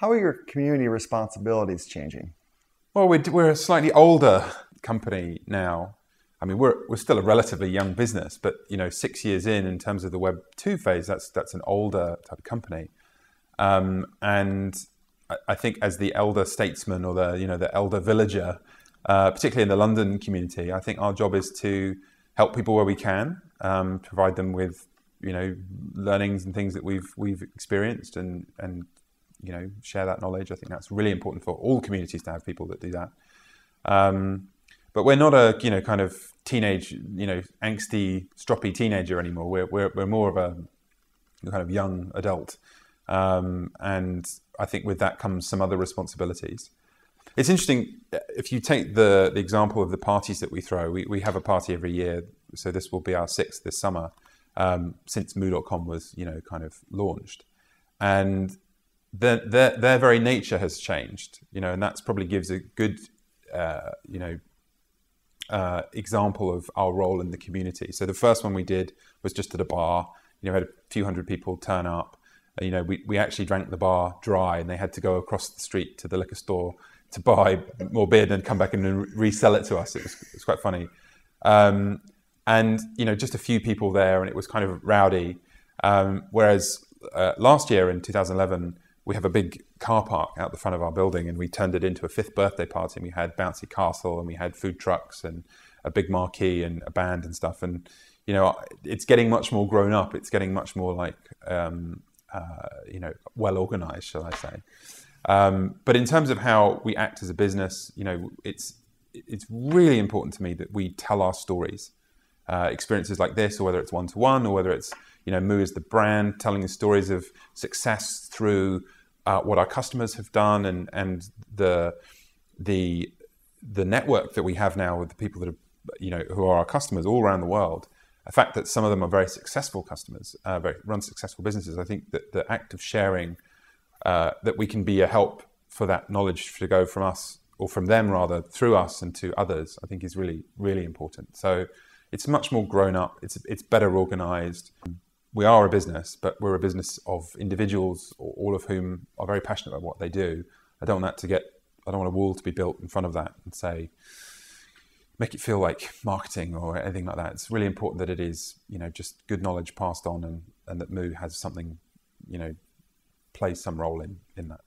How are your community responsibilities changing? Well, we're a slightly older company now. I mean, we're still a relatively young business, but 6 years in terms of the Web 2 phase, that's an older type of company. And I think as the elder statesman or the elder villager, particularly in the London community, I think our job is to help people where we can, provide them with learnings and things that we've experienced, and share that knowledge. I think that's really important for all communities to have people that do that. But we're not a kind of teenage, angsty, stroppy teenager anymore. We're more of a kind of young adult, and I think with that comes some other responsibilities. It's interesting if you take the example of the parties that we throw. We have a party every year, so this will be our 6th this summer, since moo.com was kind of launched, and their very nature has changed, and that's probably gives a good example of our role in the community. So the first one we did was just at a bar. We had a few hundred people turn up. We actually drank the bar dry, and they had to go across the street to the liquor store to buy more beer and then come back and resell it to us. It was quite funny. And just a few people there, and it was kind of rowdy. Whereas last year in 2011, we have a big car park out the front of our building, and we turned it into a 5th birthday party. And we had bouncy castle, and we had food trucks, and a big marquee, and a band and stuff. And it's getting much more grown up. It's getting much more like well organized, shall I say? But in terms of how we act as a business, it's really important to me that we tell our stories. Experiences like this, or whether it's one-to-one, or whether it's Moo as the brand, telling the stories of success through what our customers have done, and the network that we have now with the people that are who are our customers all around the world. The fact that some of them are very successful customers, run successful businesses. I think that the act of sharing, that we can be a help for that knowledge to go from us, or from them rather, through us and to others, I think is really, really important. So it's much more grown up. It's better organized. We are a business, but we're a business of individuals, all of whom are very passionate about what they do. I don't want a wall to be built in front of that and say, make it feel like marketing or anything like that. It's really important that it is, just good knowledge passed on, and that Moo has something, plays some role in that.